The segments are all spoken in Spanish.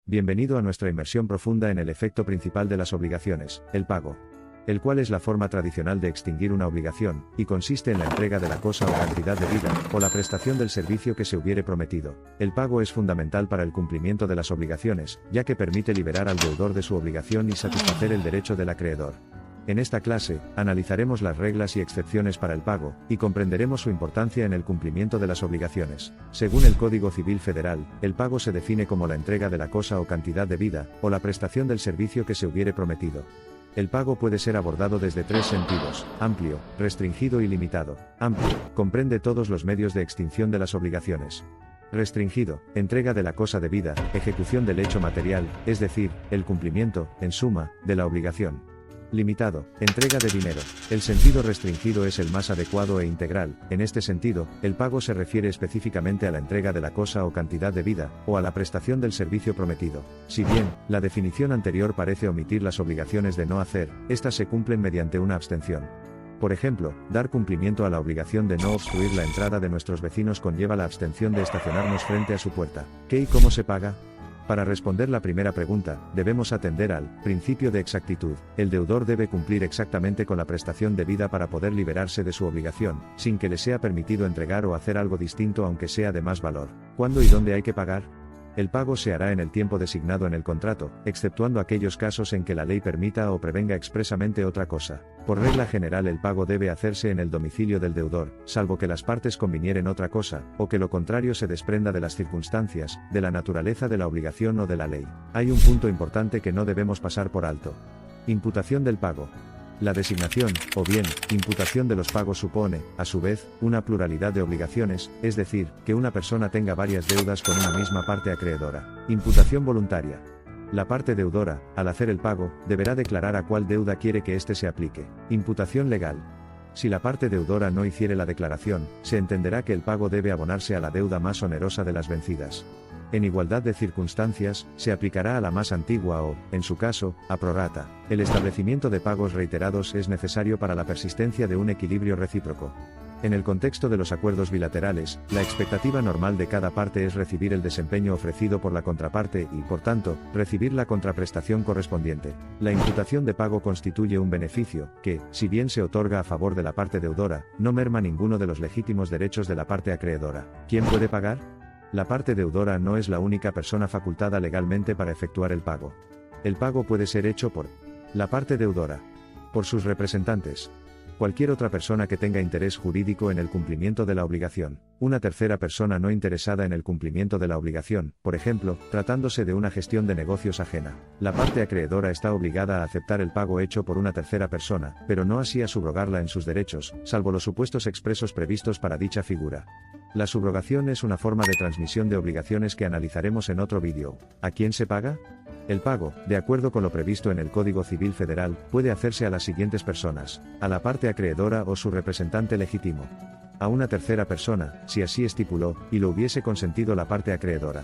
Bienvenido a nuestra inmersión profunda en el efecto principal de las obligaciones, el pago. El cual es la forma tradicional de extinguir una obligación, y consiste en la entrega de la cosa o cantidad debida, o la prestación del servicio que se hubiere prometido. El pago es fundamental para el cumplimiento de las obligaciones, ya que permite liberar al deudor de su obligación y satisfacer el derecho del acreedor. En esta clase, analizaremos las reglas y excepciones para el pago, y comprenderemos su importancia en el cumplimiento de las obligaciones. Según el Código Civil Federal, el pago se define como la entrega de la cosa o cantidad debida, o la prestación del servicio que se hubiere prometido. El pago puede ser abordado desde tres sentidos: amplio, restringido y limitado. Amplio, comprende todos los medios de extinción de las obligaciones. Restringido, entrega de la cosa debida, ejecución del hecho material, es decir, el cumplimiento, en suma, de la obligación. Limitado, entrega de dinero. El sentido restringido es el más adecuado e integral. En este sentido, el pago se refiere específicamente a la entrega de la cosa o cantidad debida, o a la prestación del servicio prometido. Si bien, la definición anterior parece omitir las obligaciones de no hacer, estas se cumplen mediante una abstención. Por ejemplo, dar cumplimiento a la obligación de no obstruir la entrada de nuestros vecinos conlleva la abstención de estacionarnos frente a su puerta. ¿Qué y cómo se paga? Para responder la primera pregunta, debemos atender al principio de exactitud. El deudor debe cumplir exactamente con la prestación debida para poder liberarse de su obligación, sin que le sea permitido entregar o hacer algo distinto aunque sea de más valor. ¿Cuándo y dónde hay que pagar? El pago se hará en el tiempo designado en el contrato, exceptuando aquellos casos en que la ley permita o prevenga expresamente otra cosa. Por regla general, el pago debe hacerse en el domicilio del deudor, salvo que las partes convinieren otra cosa, o que lo contrario se desprenda de las circunstancias, de la naturaleza de la obligación o de la ley. Hay un punto importante que no debemos pasar por alto. Imputación del pago. La designación, o bien, imputación de los pagos supone, a su vez, una pluralidad de obligaciones, es decir, que una persona tenga varias deudas con una misma parte acreedora. Imputación voluntaria. La parte deudora, al hacer el pago, deberá declarar a cuál deuda quiere que éste se aplique. Imputación legal. Si la parte deudora no hiciere la declaración, se entenderá que el pago debe abonarse a la deuda más onerosa de las vencidas. En igualdad de circunstancias, se aplicará a la más antigua o, en su caso, a prorrata. El establecimiento de pagos reiterados es necesario para la persistencia de un equilibrio recíproco. En el contexto de los acuerdos bilaterales, la expectativa normal de cada parte es recibir el desempeño ofrecido por la contraparte y, por tanto, recibir la contraprestación correspondiente. La imputación de pago constituye un beneficio, que, si bien se otorga a favor de la parte deudora, no merma ninguno de los legítimos derechos de la parte acreedora. ¿Quién puede pagar? La parte deudora no es la única persona facultada legalmente para efectuar el pago. El pago puede ser hecho por la parte deudora, por sus representantes, cualquier otra persona que tenga interés jurídico en el cumplimiento de la obligación, una tercera persona no interesada en el cumplimiento de la obligación, por ejemplo, tratándose de una gestión de negocios ajena. La parte acreedora está obligada a aceptar el pago hecho por una tercera persona, pero no así a subrogarla en sus derechos, salvo los supuestos expresos previstos para dicha figura. La subrogación es una forma de transmisión de obligaciones que analizaremos en otro vídeo. ¿A quién se paga? El pago, de acuerdo con lo previsto en el Código Civil Federal, puede hacerse a las siguientes personas: a la parte acreedora o su representante legítimo, a una tercera persona, si así estipuló, y lo hubiese consentido la parte acreedora,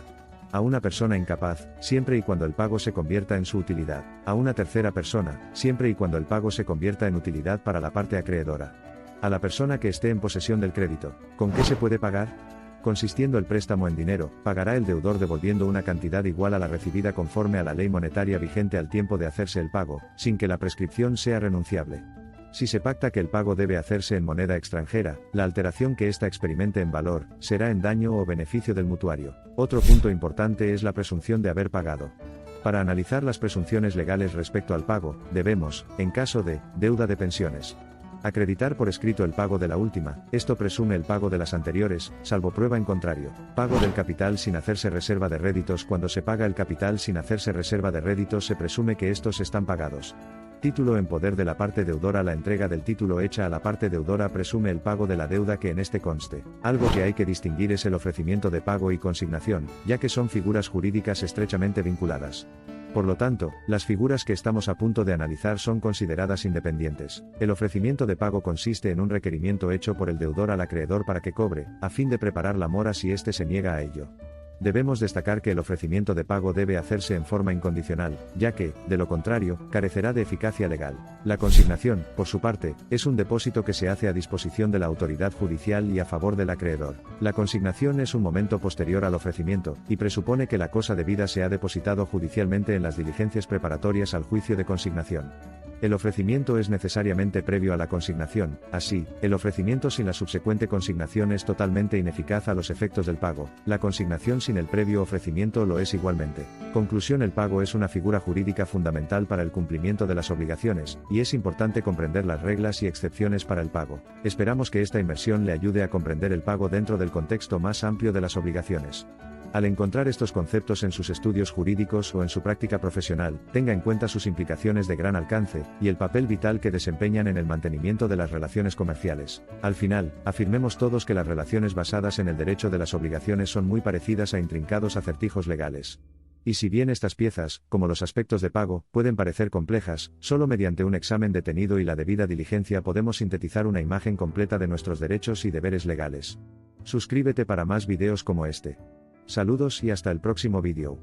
a una persona incapaz, siempre y cuando el pago se convierta en su utilidad, a una tercera persona, siempre y cuando el pago se convierta en utilidad para la parte acreedora, a la persona que esté en posesión del crédito. ¿Con qué se puede pagar? Consistiendo el préstamo en dinero, pagará el deudor devolviendo una cantidad igual a la recibida conforme a la ley monetaria vigente al tiempo de hacerse el pago, sin que la prescripción sea renunciable. Si se pacta que el pago debe hacerse en moneda extranjera, la alteración que ésta experimente en valor, será en daño o beneficio del mutuario. Otro punto importante es la presunción de haber pagado. Para analizar las presunciones legales respecto al pago, debemos, en caso de deuda de pensiones, acreditar por escrito el pago de la última. Esto presume el pago de las anteriores, salvo prueba en contrario. Pago del capital sin hacerse reserva de réditos. Cuando se paga el capital sin hacerse reserva de réditos, se presume que estos están pagados. Título en poder de la parte deudora. La entrega del título hecha a la parte deudora presume el pago de la deuda que en este conste. Algo que hay que distinguir es el ofrecimiento de pago y consignación, ya que son figuras jurídicas estrechamente vinculadas. Por lo tanto, las figuras que estamos a punto de analizar son consideradas independientes. El ofrecimiento de pago consiste en un requerimiento hecho por el deudor al acreedor para que cobre, a fin de preparar la mora si éste se niega a ello. Debemos destacar que el ofrecimiento de pago debe hacerse en forma incondicional, ya que, de lo contrario, carecerá de eficacia legal. La consignación, por su parte, es un depósito que se hace a disposición de la autoridad judicial y a favor del acreedor. La consignación es un momento posterior al ofrecimiento, y presupone que la cosa debida se ha depositado judicialmente en las diligencias preparatorias al juicio de consignación. El ofrecimiento es necesariamente previo a la consignación, así, el ofrecimiento sin la subsecuente consignación es totalmente ineficaz a los efectos del pago, la consignación sin el previo ofrecimiento lo es igualmente. Conclusión: el pago es una figura jurídica fundamental para el cumplimiento de las obligaciones, y es importante comprender las reglas y excepciones para el pago. Esperamos que esta inmersión le ayude a comprender el pago dentro del contexto más amplio de las obligaciones. Al encontrar estos conceptos en sus estudios jurídicos o en su práctica profesional, tenga en cuenta sus implicaciones de gran alcance, y el papel vital que desempeñan en el mantenimiento de las relaciones comerciales. Al final, afirmemos todos que las relaciones basadas en el derecho de las obligaciones son muy parecidas a intrincados acertijos legales. Y si bien estas piezas, como los aspectos de pago, pueden parecer complejas, solo mediante un examen detenido y la debida diligencia podemos sintetizar una imagen completa de nuestros derechos y deberes legales. Suscríbete para más videos como este. Saludos y hasta el próximo vídeo.